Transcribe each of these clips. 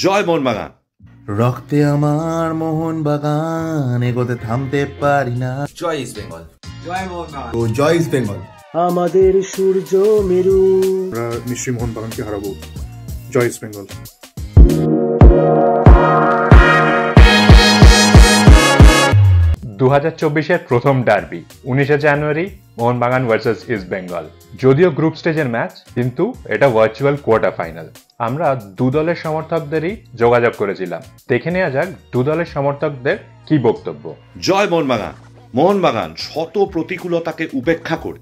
জয় মোহনবাগান। রক্তে আমার মোহনবাগান, এগোতে থামতে পারি না। জয় ইস্ট বেঙ্গল। জয় মোহনবাগান। তো জয় ইস্ট বেঙ্গল। আমাদের সূর্য মেরু। আমরা নিশ্চয়ই মোহনবাগানকে হারাবো। জয় ইস্ট বেঙ্গল। 2024-এর প্রথম ডার্বি 19শে জানুয়ারি, মোহনবাগান ভার্সেস ইস্ট বেঙ্গল। যদিও গ্রুপ স্টেজের ম্যাচ, কিন্তু এটা ভার্চুয়াল কোয়ার্টার ফাইনাল। আমরা দু দলের সমর্থকদেরই যোগাযোগ করেছিলাম। দেখে নেওয়া যাক দু দলের সমর্থকদের কি বক্তব্য। জয় মোহনবাগান। মোহনবাগান শত প্রতিকূলতাকে উপেক্ষা করে,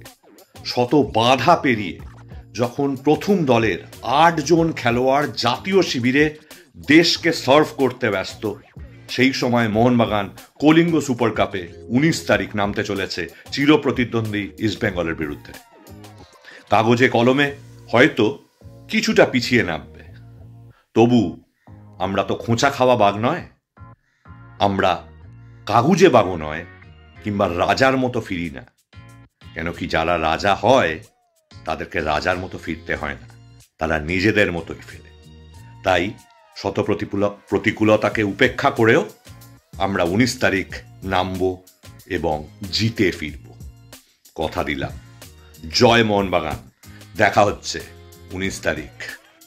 শত বাধা পেরিয়ে যখন প্রথম দলের 8 জন খেলোয়াড় জাতীয় শিবিরে দেশকে সার্ভ করতে ব্যস্ত, সেই সময় মোহনবাগান কলিঙ্গ সুপার কাপে 19 তারিখ নামতে চলেছে চিরপ্রতিদ্বন্দ্বী ইস্টবেঙ্গলের বিরুদ্ধে। কাগজে কলমে হয়তো কিছুটা পিছিয়ে নামবে, তবু আমরা তো খোঁচা খাওয়া বাঘ নয়, আমরা কাগুজে বাঘও নয়, কিংবা রাজার মতো ফিরি না। কেন কি, যারা রাজা হয় তাদেরকে রাজার মতো ফিরতে হয় না, তারা নিজেদের মতোই ফেরে। তাই শত প্রতিকূলতাকে উপেক্ষা করেও আমরা 19 তারিখ নামব এবং জিতে ফিরব। কথা দিলাম। জয় মোহনবাগান। দেখা হচ্ছে 19 তারিখ।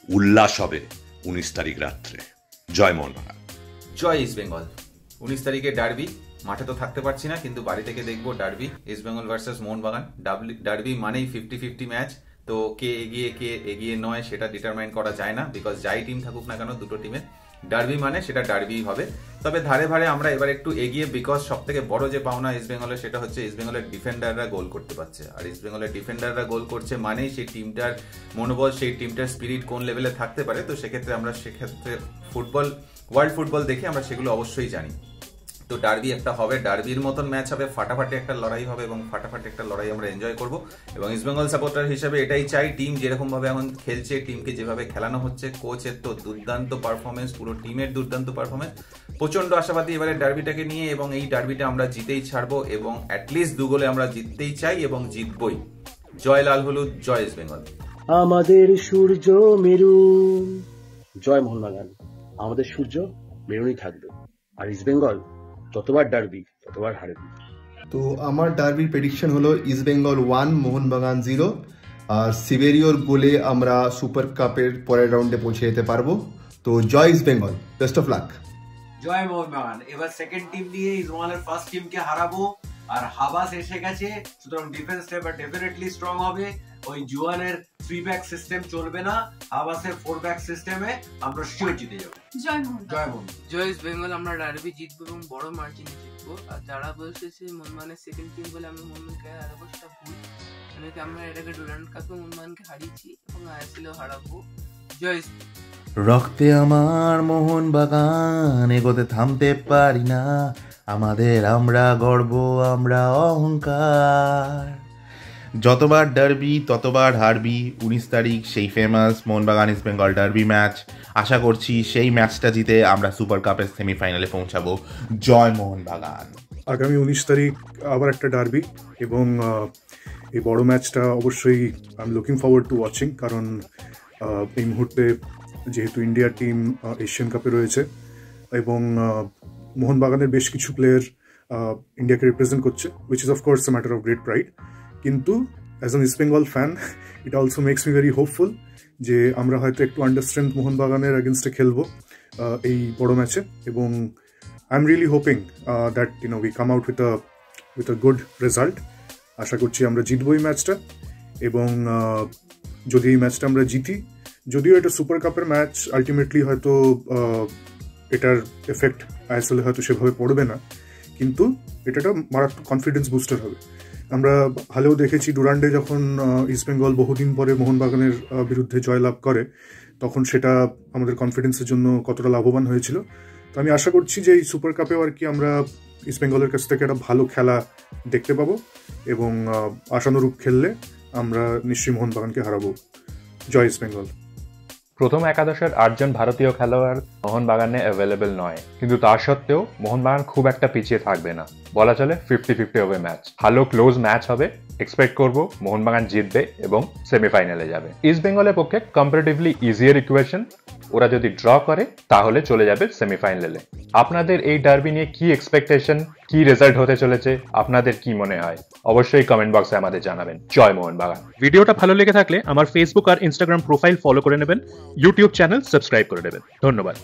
উল্লাস হবে 19 তারিখ রাত্রে। জয় মোহনবাগান। জয় ইস্ট বেঙ্গল। 19 তারিখে ডার্বি। মাঠে তো থাকতে পারছি না, কিন্তু বাড়ি থেকে দেখবো derby, east Bengal versus Mohun Bagan. Derby মানেই 50-50 ম্যাচ। তো কে এগিয়ে নয় সেটা ডিটারমাইন করা যায় না, বিকজ যাই টিম থাকুক না কেন, দুটো টিমের ডার্বি মানে সেটা ডার্বি হবে। তবে ধারে ধারে আমরা এবার একটু এগিয়ে, বিকজ সব থেকে বড় যে পাওনা ইস্ট বেঙ্গলের, সেটা হচ্ছে ইস্ট বেঙ্গলের ডিফেন্ডাররা গোল করতে পারছে। আর ইস্ট বেঙ্গলের ডিফেন্ডাররা গোল করছে মানেই সেই টিমটার মনোবল, সেই টিমটার স্পিরিট কোন লেভেলে থাকতে পারে। তো সেক্ষেত্রে ওয়ার্ল্ড ফুটবল দেখে আমরা সেগুলো অবশ্যই জানি। তো ডার্বি একটা হবে, ডার্বির মতন ম্যাচ হবে, ফাটাফাটি একটা লড়াই হবে এবং ফাটাফাটি একটা লড়াই আমরা এনজয় করব। এবং ইস্টবেঙ্গল সাপোর্টার হিসেবে এটাই চাই, টিম যেরকম ভাবে এখন খেলছে, টিমকে যেভাবে খেলানো হচ্ছে, কোচের তো দুর্দান্ত পারফরমেন্স, পুরো টিমের দুর্দান্ত পারফরমেন্স, প্রচন্ড আশাবাদী এবারে ডার্বিটাকে নিয়ে। এবং এই ডার্বিটা আমরা জিতেই ছাড়বো এবং অ্যাটলিস্ট 2 গোলে আমরা জিততেই চাই এবং জিতবই। জয় লাল হলুদ, জয় ইস্ট বেঙ্গল। আমাদের সূর্য মেরু। জয় মোহনবাগান। আমাদের সূর্য মেরুনই থাকবে, আর ইস্ট বেঙ্গল ততবার ডার্বি ততবার হারবি। তো আমার ডার্বির প্রেডিকশন হলো ইস্ট বেঙ্গল 1, মোহনবাগান 0। আর সিবেরিওর গোলে আমরা সুপার কাপের পরের রাউন্ডে পৌঁছে যেতে পারবো। তো জয় East Bengal, best of luck. জয় মোহনবাগান। এবার সেকেন্ড টিম দিয়ে ইস্টবেঙ্গলের ফার্স্ট টিমকে হারাবো। আর হাবাস এসে গেছে, সুতরাং ডিফেন্সটা এবার ডেফিনেটলি স্ট্রং হবে। ওই জুয়ানের 3 ব্যাক সিস্টেম চলবে না, হাবাসের 4 ব্যাক সিস্টেমে আমরা শিওর জিতে যাবো। জয় মোহন। জয় মোহন। জয় ইস্ট বেঙ্গল। আমরা ডার্বি জিতবো এবং বড় মার্জিনে জিতবো। আর যারা বলছে মোহনবাগানের সেকেন্ড টিম বলে আমি মোহনবাগানকে হারাবো, সেটা ভুল। আমরা এর আগে ডুরান্ড কাপে মোহনবাগানকে হারিয়েছি এবং আইএসএলেও হারাবো। জয় ইস্ট। রক্তে আমার মোহনবাগান, এগোতে থামতে পারি না। আমাদের আমরা গর্ব, আমরা অহংকার। যতবার ডার্বি ততবার হারবি। 19 তারিখ সেই famous Mohun Bagan East Bengal derby match. আশা করছি সেই ম্যাচটা জিতে আমরা সুপার কাপের সেমিফাইনালে পৌঁছাবো। জয় মোহনবাগান। আগামী 19 তারিখ আবার একটা ডার্বি, এবং এই বড় ম্যাচটা অবশ্যই I am looking forward to watching. কারণ এই মুহূর্তে যেহেতু ইন্ডিয়া টিম এশিয়ান কাপে রয়েছে এবং মোহনবাগানের বেশ কিছু প্লেয়ার ইন্ডিয়াকে রিপ্রেজেন্ট করছে, which is of course a matter of great pride. কিন্তু as an East Bengal fan, it also makes me very hopeful যে আমরা হয়তো একটু আন্ডারস্ট্রেন্থ মোহনবাগানের এগেনস্টে খেলবো এই বড় ম্যাচে। এবং I am really hoping that we come out with a good result. আশা করছি আমরা জিতবো এই ম্যাচটা। এবং যদি এই ম্যাচটা আমরা জিতি, যদিও এটা সুপার কাপের ম্যাচ, আলটিমেটলি হয়তো এটার এফেক্ট আইএসএলে হয়তো সেভাবে পড়বে না, কিন্তু এটা একটা মারাত্মক কনফিডেন্স বুস্টার হবে। আমরা ভালোও দেখেছি ডুরান্ডে যখন ইস্টবেঙ্গল বহুদিন পরে মোহনবাগানের বিরুদ্ধে জয়লাভ করে, তখন সেটা আমাদের কনফিডেন্সের জন্য কতটা লাভবান হয়েছিল। তো আমি আশা করছি যে এই সুপার কাপেও আর কি আমরা ইস্টবেঙ্গলের কাছ থেকে একটা ভালো খেলা দেখতে পাবো এবং আশানুরূপ খেললে আমরা নিশ্চয়ই মোহনবাগানকে হারাবো। জয় ইস্ট বেঙ্গল। প্রথম একাদশের 8 জন ভারতীয় খেলোয়াড় মোহনবাগানে অ্যাভেলেবেল নয়, কিন্তু তার সত্ত্বেও মোহনবাগান খুব একটা পিছিয়ে থাকবে না। বলা চলে 50-50 হবে ম্যাচ। ভালো ক্লোজ ম্যাচ হবে এক্সপেক্ট করব মোহনবাগান জিতবে এবং সেমিফাইনালে যাবে। ইস্ট বেঙ্গলের পক্ষে কম্পারেটিভলি ইজিয়ার ইকুয়েশন, ওরা যদি ড্র করে তাহলে চলে যাবে সেমিফাইনালে। আপনাদের এই ডার্বি নিয়ে কি এক্সপেকটেশন, কি রেজাল্ট হতে চলেছে, আপনাদের কি মনে হয় অবশ্যই কমেন্ট বক্সে আমাদের জানাবেন। জয় মোহনবাগান। ভিডিওটা ভালো লেগে থাকলে আমার ফেসবুক আর ইনস্টাগ্রাম প্রোফাইল ফলো করে নেবেন, ইউটিউব চ্যানেল সাবস্ক্রাইব করে নেবেন। ধন্যবাদ।